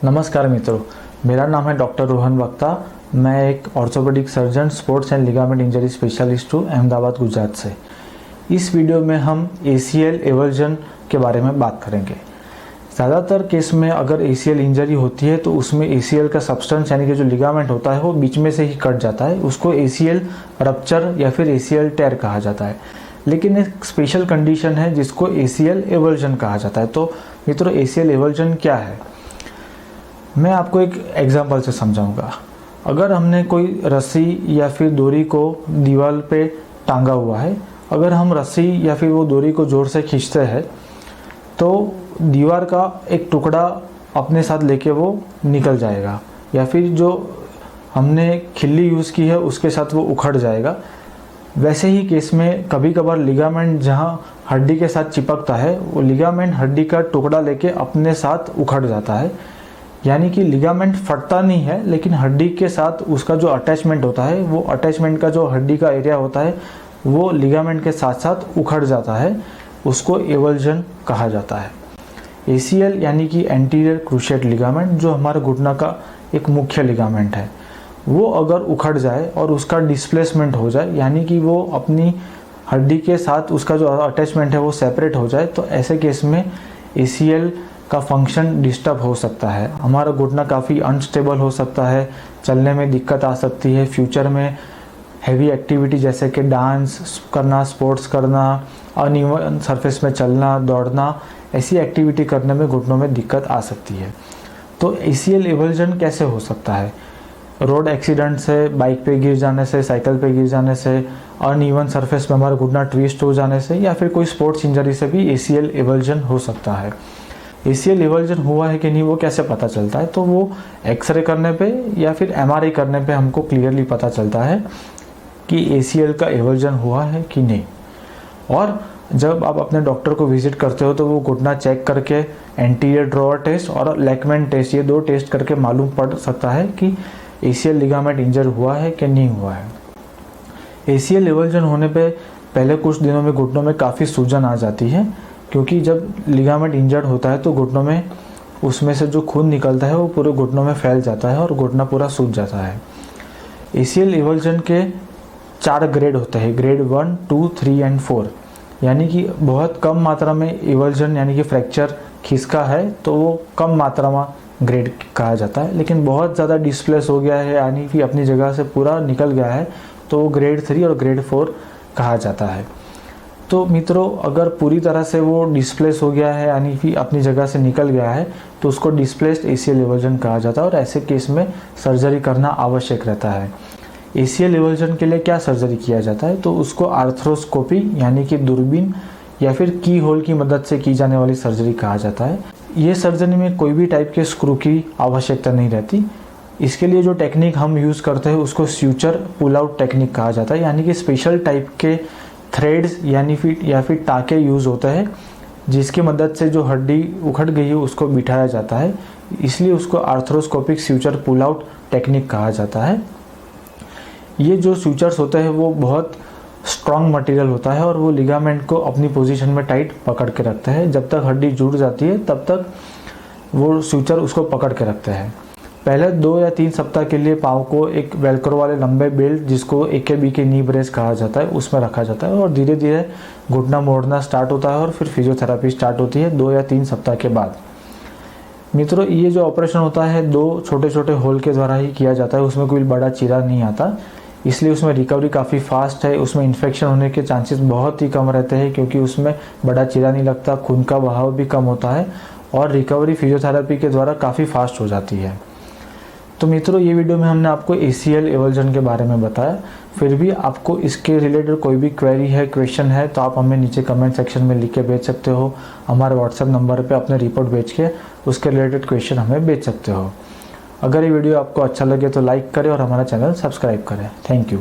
नमस्कार मित्रों, मेरा नाम है डॉक्टर रोहन वक्ता। मैं एक orthopaedic surgeon, sports and ligament injury specialist हूँ अहमदाबाद, गुजरात से। इस वीडियो में हम ACL एवर्जन के बारे में बात करेंगे। ज़्यादातर केस में अगर ACL इंजरी होती है तो उसमें ACL का सब्सटेंस यानी कि जो लिगामेंट होता है वो बीच में से ही कट जाता है। उसको ACL रप्चर या फिर ACL टेयर कहा जाता है। लेकिन एक स्पेशल कंडीशन है जिसको ACL एवर्जन कहा जाता है। तो मित्रों, ACL एवर्जन क्या है, मैं आपको एक एग्जांपल से समझाऊंगा। अगर हमने कोई रस्सी या फिर डोरी को दीवार पे टांगा हुआ है, अगर हम रस्सी या फिर वो डोरी को जोर से खींचते हैं तो दीवार का एक टुकड़ा अपने साथ लेके वो निकल जाएगा, या फिर जो हमने खिल्ली यूज़ की है उसके साथ वो उखड़ जाएगा। वैसे ही केस में कभी कभार लिगामेंट जहाँ हड्डी के साथ चिपकता है वो लिगामेंट हड्डी का टुकड़ा लेके अपने साथ उखड़ जाता है। यानी कि लिगामेंट फटता नहीं है, लेकिन हड्डी के साथ उसका जो अटैचमेंट होता है, वो अटैचमेंट का जो हड्डी का एरिया होता है वो लिगामेंट के साथ साथ उखड़ जाता है। उसको एवर्जन कहा जाता है। ACL यानी कि एंटीरियर क्रूशिएट लिगामेंट, जो हमारे घुटना का एक मुख्य लिगामेंट है, वो अगर उखड़ जाए और उसका डिस्प्लेसमेंट हो जाए, यानी कि वो अपनी हड्डी के साथ उसका जो अटैचमेंट है वो सेपरेट हो जाए, तो ऐसे केस में ACL का फंक्शन डिस्टर्ब हो सकता है। हमारा घुटना काफ़ी अनस्टेबल हो सकता है, चलने में दिक्कत आ सकती है। फ्यूचर में हैवी एक्टिविटी जैसे कि डांस करना, स्पोर्ट्स करना, अनइवन सरफेस में चलना, दौड़ना, ऐसी एक्टिविटी करने में घुटनों में दिक्कत आ सकती है। तो ACL एवर्जन कैसे हो सकता है? रोड एक्सीडेंट से, बाइक पे गिर जाने से, साइकिल पे गिर जाने से, अनइवन सरफेस में हमारा घुटना ट्विस्ट हो जाने से, या फिर कोई स्पोर्ट्स इंजरी से भी ACL एवर्जन हो सकता है। ACL एवर्जन हुआ है कि नहीं वो कैसे पता चलता है? तो वो एक्सरे करने पे या फिर MRI करने पे हमको क्लियरली पता चलता है कि ACL का एवर्जन हुआ है कि नहीं। और जब आप अपने डॉक्टर को विजिट करते हो तो वो घुटना चेक करके एंटीरियर ड्रॉअर टेस्ट और लेगमेंट टेस्ट, ये 2 टेस्ट करके मालूम पड़ सकता है कि ACL लिगामेंट इंजर हुआ है कि नहीं हुआ है। ACL एवर्जन होने पे पहले कुछ दिनों में घुटनों में काफ़ी सूजन आ जाती है, क्योंकि जब लिगामेंट इंजर्ड होता है तो घुटनों में उसमें से जो खून निकलता है वो पूरे घुटनों में फैल जाता है और घुटना पूरा सूज जाता है। ACL एवर्जन के 4 ग्रेड होते हैं, ग्रेड 1, 2, 3 एंड 4। यानी कि बहुत कम मात्रा में एवर्जन यानी कि फ्रैक्चर खिसका है तो वो कम मात्रा में ग्रेड कहा जाता है। लेकिन बहुत ज़्यादा डिस्प्लेस हो गया है यानी कि अपनी जगह से पूरा निकल गया है तो वो ग्रेड 3 और ग्रेड 4 कहा जाता है। तो मित्रों, अगर पूरी तरह से वो डिस्प्लेस हो गया है यानी कि अपनी जगह से निकल गया है तो उसको डिस्प्लेस्ड ACL एवर्जन कहा जाता है, और ऐसे केस में सर्जरी करना आवश्यक रहता है। ACL एवर्जन के लिए क्या सर्जरी किया जाता है? तो उसको आर्थ्रोस्कोपी यानी कि दूरबीन या फिर की होल की मदद से की जाने वाली सर्जरी कहा जाता है। ये सर्जरी में कोई भी टाइप के स्क्रू की आवश्यकता नहीं रहती। इसके लिए जो टेक्निक हम यूज़ करते हैं उसको स्यूचर पुल आउट टेक्निक कहा जाता है, यानी कि स्पेशल टाइप के थ्रेड्स या फिर टाँके यूज़ होते हैं जिसकी मदद से जो हड्डी उखड़ गई है उसको बिठाया जाता है। इसलिए उसको आर्थ्रोस्कोपिक स्यूचर पुल आउट टेक्निक कहा जाता है। ये जो स्यूचर्स होते हैं वो बहुत स्ट्रॉन्ग मटेरियल होता है और वो लिगामेंट को अपनी पोजीशन में टाइट पकड़ के रखते हैं। जब तक हड्डी जुड़ जाती है तब तक वो स्यूचर उसको पकड़ के रखते हैं। पहले 2 या 3 सप्ताह के लिए पाँव को एक वेलक्रो वाले लंबे बेल्ट, जिसको AKB के नी ब्रेस कहा जाता है, उसमें रखा जाता है और धीरे धीरे घुटना मोड़ना स्टार्ट होता है और फिर फिजियोथेरेपी स्टार्ट होती है 2 या 3 सप्ताह के बाद। मित्रों, ये जो ऑपरेशन होता है 2 छोटे छोटे होल के द्वारा ही किया जाता है, उसमें कोई बड़ा चीरा नहीं आता, इसलिए उसमें रिकवरी काफ़ी फास्ट है। उसमें इन्फेक्शन होने के चांसेस बहुत ही कम रहते हैं क्योंकि उसमें बड़ा चीरा नहीं लगता, खून का बहाव भी कम होता है और रिकवरी फिजियोथेरेपी के द्वारा काफ़ी फास्ट हो जाती है। तो मित्रों, ये वीडियो में हमने आपको ACL एवर्जन के बारे में बताया। फिर भी आपको इसके रिलेटेड कोई भी क्वेरी है, क्वेश्चन है, तो आप हमें नीचे कमेंट सेक्शन में लिख के भेज सकते हो। हमारे WhatsApp नंबर पे अपने रिपोर्ट भेज के उसके रिलेटेड क्वेश्चन हमें भेज सकते हो। अगर ये वीडियो आपको अच्छा लगे तो लाइक करें और हमारा चैनल सब्सक्राइब करें। Thank you.